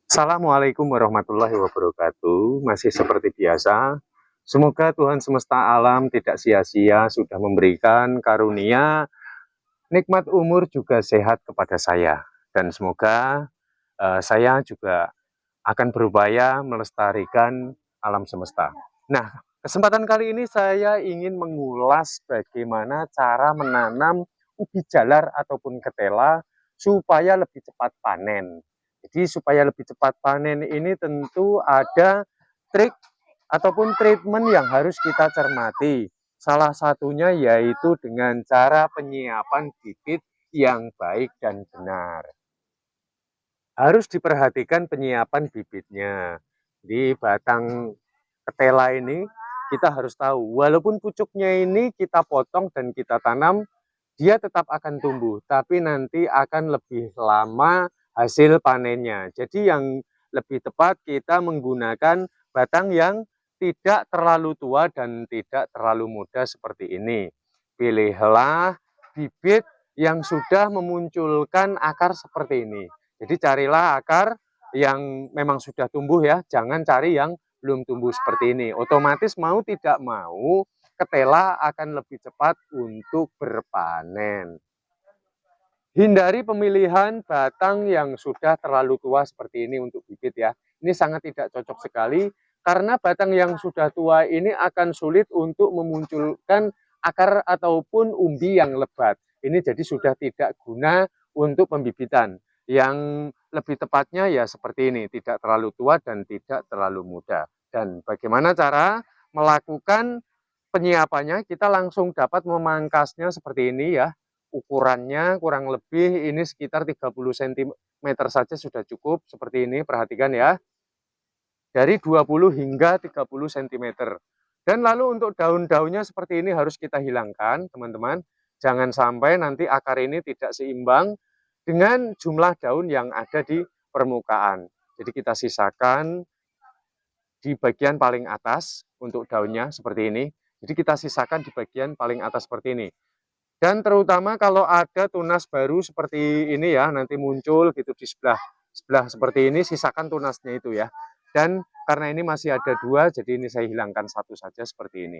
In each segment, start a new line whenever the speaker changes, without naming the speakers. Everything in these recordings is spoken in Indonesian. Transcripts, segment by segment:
Assalamualaikum warahmatullahi wabarakatuh. Masih seperti biasa, semoga Tuhan semesta alam tidak sia-sia sudah memberikan karunia nikmat umur juga sehat kepada saya. Dan semoga saya juga akan berupaya melestarikan alam semesta. Nah, kesempatan kali ini saya ingin mengulas bagaimana cara menanam ubi jalar ataupun ketela supaya lebih cepat panen. Jadi supaya lebih cepat panen ini tentu ada trik ataupun treatment yang harus kita cermati. Salah satunya yaitu dengan cara penyiapan bibit yang baik dan benar. Harus diperhatikan penyiapan bibitnya. Di batang ketela ini kita harus tahu, walaupun pucuknya ini kita potong dan kita tanam, dia tetap akan tumbuh, tapi nanti akan lebih lama hasil panennya. Jadi yang lebih tepat kita menggunakan batang yang tidak terlalu tua dan tidak terlalu muda seperti ini. Pilihlah bibit yang sudah memunculkan akar seperti ini. Jadi carilah akar yang memang sudah tumbuh ya, jangan cari yang belum tumbuh seperti ini. Otomatis mau tidak mau ketela akan lebih cepat untuk berpanen. Hindari pemilihan batang yang sudah terlalu tua seperti ini untuk bibit ya. Ini sangat tidak cocok sekali karena batang yang sudah tua ini akan sulit untuk memunculkan akar ataupun umbi yang lebat. Ini jadi sudah tidak guna untuk pembibitan. Yang lebih tepatnya ya seperti ini, tidak terlalu tua dan tidak terlalu muda. Dan bagaimana cara melakukan penyiapannya? Kita langsung dapat memangkasnya seperti ini ya. Ukurannya kurang lebih ini sekitar 30 cm saja sudah cukup, seperti ini, perhatikan ya. Dari 20 hingga 30 cm. Dan lalu untuk daun-daunnya seperti ini harus kita hilangkan, teman-teman. Jangan sampai nanti akar ini tidak seimbang dengan jumlah daun yang ada di permukaan. Jadi kita sisakan di bagian paling atas untuk daunnya seperti ini. Jadi kita sisakan di bagian paling atas seperti ini. Dan terutama kalau ada tunas baru seperti ini ya, nanti muncul gitu di sebelah seperti ini, sisakan tunasnya itu ya. Dan karena ini masih ada dua, jadi ini saya hilangkan satu saja seperti ini.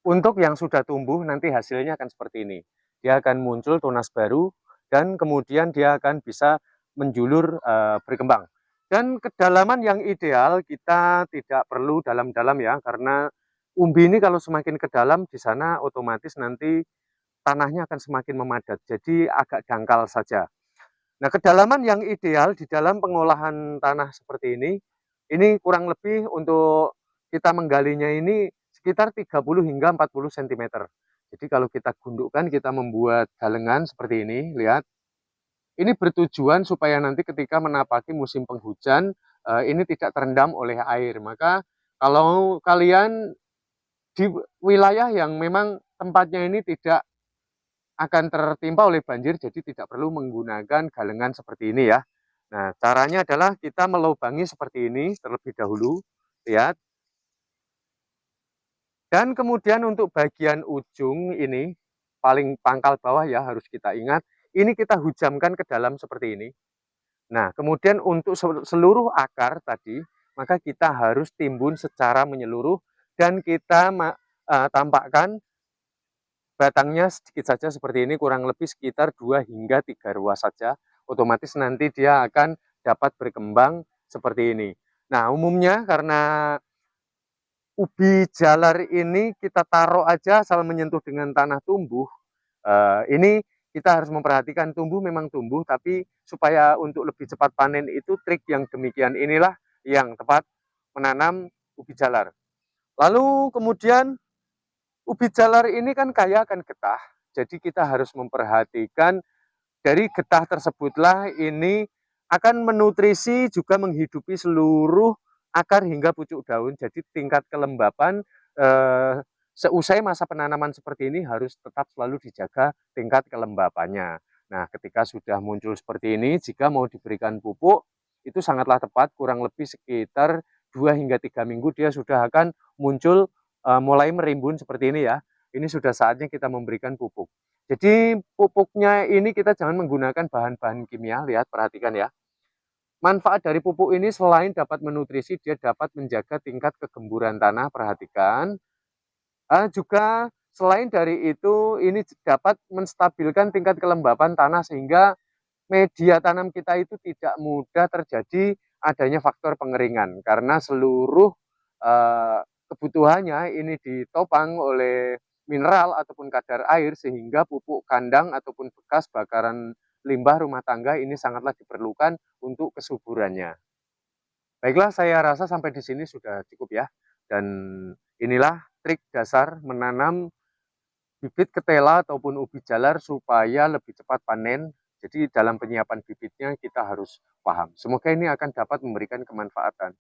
Untuk yang sudah tumbuh nanti hasilnya akan seperti ini. Dia akan muncul tunas baru dan kemudian dia akan bisa menjulur berkembang. Dan kedalaman yang ideal kita tidak perlu dalam-dalam ya, karena umbi ini kalau semakin ke dalam di sana otomatis nanti tanahnya akan semakin memadat, jadi agak dangkal saja. Nah, kedalaman yang ideal di dalam pengolahan tanah seperti ini kurang lebih untuk kita menggalinya ini sekitar 30 hingga 40 cm. Jadi kalau kita gundukkan, kita membuat galengan seperti ini, lihat. Ini bertujuan supaya nanti ketika menapaki musim penghujan, ini tidak terendam oleh air. Maka kalau kalian di wilayah yang memang tempatnya ini tidak akan tertimpa oleh banjir, jadi tidak perlu menggunakan galengan seperti ini ya. Nah, caranya adalah kita melubangi seperti ini terlebih dahulu, lihat. Dan kemudian untuk bagian ujung ini, paling pangkal bawah ya harus kita ingat, ini kita hujamkan ke dalam seperti ini. Nah, kemudian untuk seluruh akar tadi, maka kita harus timbun secara menyeluruh dan kita tampakkan batangnya sedikit saja seperti ini, kurang lebih sekitar 2 hingga 3 ruas saja. Otomatis nanti dia akan dapat berkembang seperti ini. Nah, umumnya karena ubi jalar ini kita taruh aja asal menyentuh dengan tanah tumbuh, ini kita harus memperhatikan tumbuh memang tumbuh, tapi supaya untuk lebih cepat panen itu trik yang demikian inilah yang tepat menanam ubi jalar. Lalu kemudian ubi jalar ini kan kaya akan getah, jadi kita harus memperhatikan dari getah tersebutlah ini akan menutrisi juga menghidupi seluruh akar hingga pucuk daun. Jadi tingkat kelembapan seusai masa penanaman seperti ini harus tetap selalu dijaga tingkat kelembapannya. Nah, ketika sudah muncul seperti ini, jika mau diberikan pupuk, itu sangatlah tepat, kurang lebih sekitar 2 hingga 3 minggu dia sudah akan muncul mulai merimbun seperti ini ya. Ini sudah saatnya kita memberikan pupuk. Jadi pupuknya ini kita jangan menggunakan bahan-bahan kimia, lihat, perhatikan ya. Manfaat dari pupuk ini selain dapat menutrisi, dia dapat menjaga tingkat kegemburan tanah, perhatikan. Juga selain dari itu, ini dapat menstabilkan tingkat kelembapan tanah sehingga media tanam kita itu tidak mudah terjadi adanya faktor pengeringan karena seluruh kebutuhannya ini ditopang oleh mineral ataupun kadar air sehingga pupuk kandang ataupun bekas bakaran limbah rumah tangga ini sangatlah diperlukan untuk kesuburannya. Baiklah, saya rasa sampai di sini sudah cukup ya. Dan inilah trik dasar menanam bibit ketela ataupun ubi jalar supaya lebih cepat panen. Jadi dalam penyiapan bibitnya kita harus paham. Semoga ini akan dapat memberikan kemanfaatan.